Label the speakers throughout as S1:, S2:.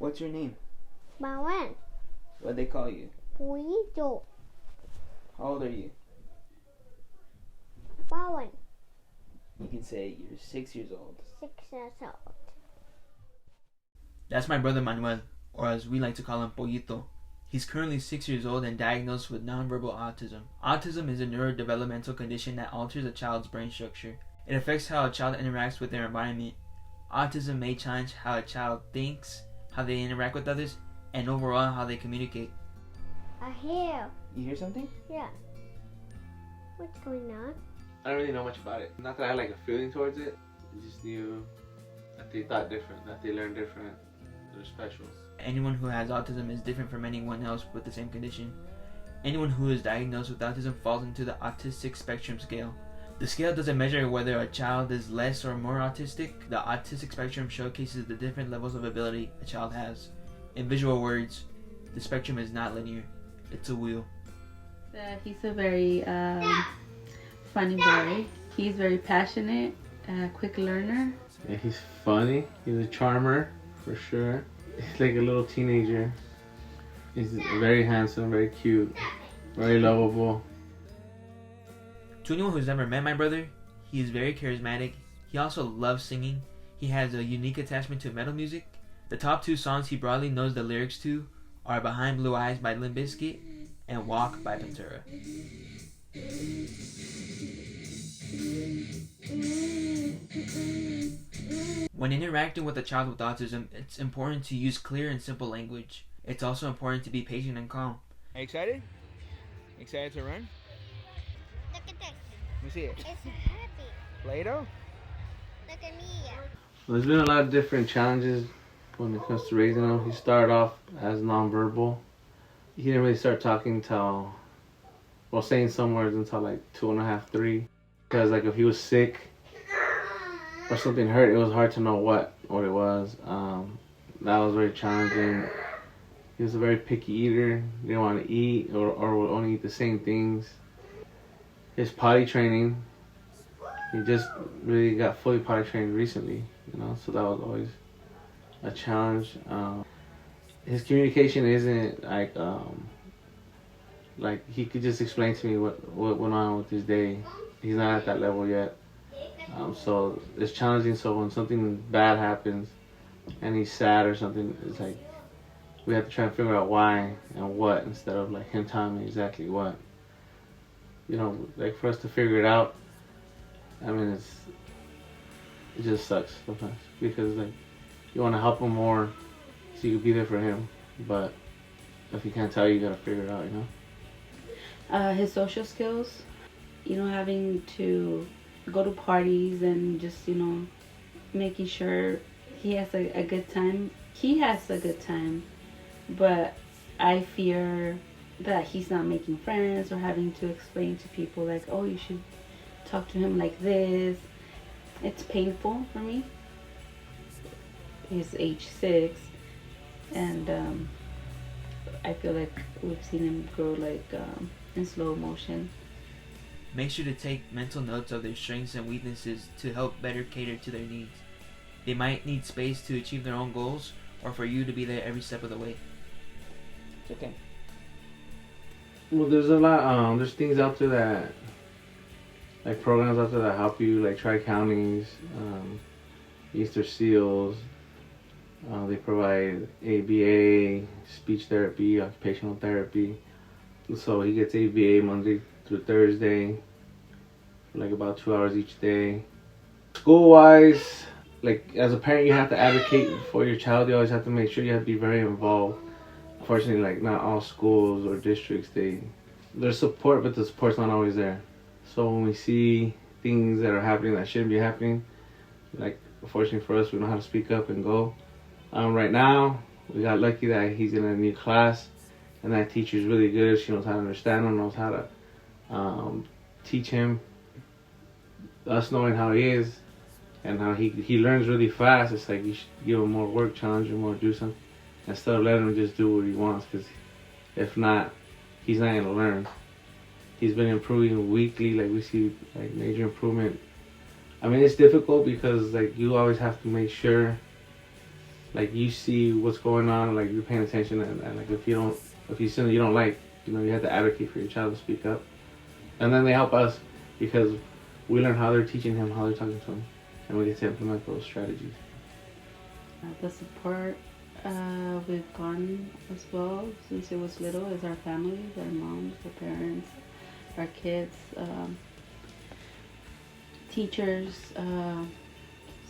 S1: What's your name?
S2: Bawan.
S1: What they call you?
S2: Pollito.
S1: How old are you?
S2: Bawan.
S1: You can say you're 6 years old.
S2: 6 years old.
S1: That's my brother Manuel, or as we like to call him, Pollito. He's currently 6 years old and diagnosed with nonverbal autism. Autism is a neurodevelopmental condition that alters a child's brain structure. It affects how a child interacts with their environment. Autism may challenge how a child thinks, how they interact with others, and overall how they communicate.
S2: I hear.
S1: You hear something?
S2: Yeah. What's going on?
S3: I don't really know much about it. Not that I had like a feeling towards it. I just knew that they thought different, that they learned different. They're special.
S1: Anyone who has autism is different from anyone else with the same condition. Anyone who is diagnosed with autism falls into the autistic spectrum scale. The scale doesn't measure whether a child is less or more autistic. The autistic spectrum showcases the different levels of ability a child has. In visual words, the spectrum is not linear. It's a wheel.
S4: He's a very funny boy. He's very passionate, quick learner.
S3: Yeah, he's funny. He's a charmer, for sure. He's like a little teenager. He's very handsome, very cute, very lovable.
S1: To anyone who's never met my brother, he is very charismatic. He also loves singing. He has a unique attachment to metal music. The top two songs he broadly knows the lyrics to are Behind Blue Eyes by Limp Bizkit and Walk by Pantera. When interacting with a child with autism, it's important to use clear and simple language. It's also important to be patient and calm. Are you excited? Excited to run?
S2: Look at this.
S1: Let me see it.
S2: It's happy.
S1: Play-Doh?
S2: Look at me.
S3: There's been a lot of different challenges when it comes to raising him. He started off as nonverbal. He didn't really start talking until, well, saying some words until like 2.5, 3. Because like if he was sick or something hurt, it was hard to know what it was. That was very challenging. He was a very picky eater. He didn't want to eat or would only eat the same things. His potty training, he just really got fully potty trained recently, so that was always a challenge. His communication isn't like he could just explain to me what went on with his day. He's not at that level yet. So it's challenging. So when something bad happens and he's sad or something, it's like we have to try and figure out why and what instead of like him telling me exactly what. Like for us to figure it out, I mean, it just sucks sometimes because like you want to help him more so you can be there for him, but if he can't tell you, you gotta figure it out,
S4: His social skills, having to go to parties and just, making sure he has a good time. He has a good time, but I fear that he's not making friends or having to explain to people like, oh, you should talk to him like this. It's painful for me. He's age 6 and I feel like we've seen him grow like in slow motion.
S1: Make sure to take mental notes of their strengths and weaknesses to help better cater to their needs. They might need space to achieve their own goals or for you to be there every step of the way. It's okay.
S3: Well, there's a lot. There's things out there that, like programs out there that help you, like tri-counties, Easter Seals. They provide ABA, speech therapy, occupational therapy. So he gets ABA Monday through Thursday, for like about 2 hours each day. School-wise, like as a parent, you have to advocate for your child. You always have to make sure you have to be very involved. Unfortunately, like not all schools or districts, there's support, but the support's not always there. So when we see things that are happening that shouldn't be happening, like unfortunately for us, we know how to speak up and go. Right now, we got lucky that he's in a new class, and that teacher's really good. She knows how to understand him, knows how to teach him. Us knowing how he is and how he learns really fast, it's like you should give him more work, challenge him more, do something. Instead of letting him just do what he wants, because if not, he's not going to learn. He's been improving weekly, like we see like major improvement. I mean, it's difficult because like you always have to make sure like you see what's going on, like you're paying attention, and like if you see something you don't like, you have to advocate for your child to speak up. And then they help us because we learn how they're teaching him, how they're talking to him, and we get to implement those strategies.
S4: The support we've gotten as well since it was little is our families, our moms, our parents, our kids, teachers,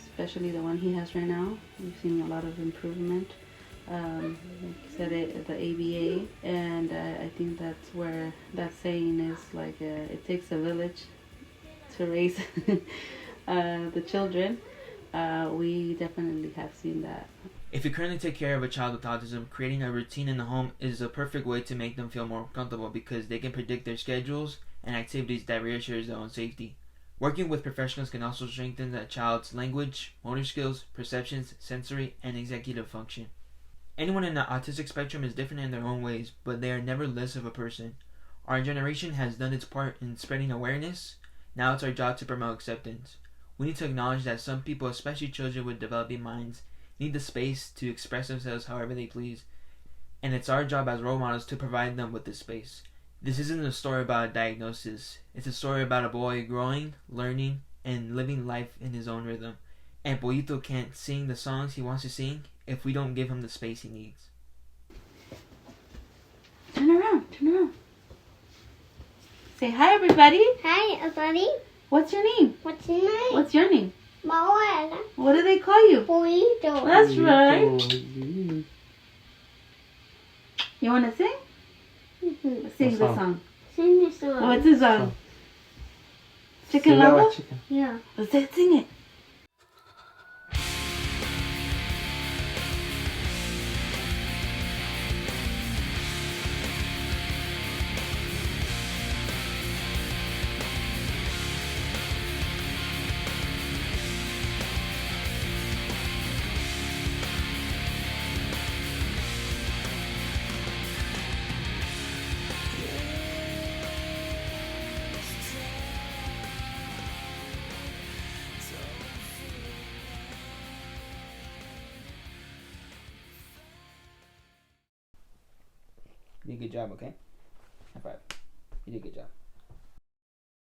S4: especially the one he has right now. We've seen a lot of improvement. Like you said, the ABA, and I think that's where that saying is like it takes a village to raise the children. We definitely have seen that.
S1: If you currently take care of a child with autism, creating a routine in the home is a perfect way to make them feel more comfortable because they can predict their schedules and activities that reassures their own safety. Working with professionals can also strengthen a child's language, motor skills, perceptions, sensory, and executive function. Anyone in the autistic spectrum is different in their own ways, but they are never less of a person. Our generation has done its part in spreading awareness. Now it's our job to promote acceptance. We need to acknowledge that some people, especially children with developing minds, need the space to express themselves however they please, and it's our job as role models to provide them with this space. This isn't a story about a diagnosis. It's a story about a boy growing, learning, and living life in his own rhythm. And Pollito can't sing the songs he wants to sing if we don't give him the space he needs.
S4: Turn around, turn around. Say hi, everybody.
S2: Hi, everybody.
S4: What's your name?
S2: What's your name?
S4: What's your name?
S2: Moana.
S4: What do they call you?
S2: Pollito.
S4: That's right. You want to sing?
S2: Mm-hmm.
S4: Sing
S3: What
S4: the
S3: song?
S4: song.
S2: Sing the song.
S4: What's the song? Chicken
S3: Sing that
S4: Lover?
S3: with chicken.
S2: Yeah.
S4: Let's sing it.
S1: You did a good job, okay? High five. You did a good job.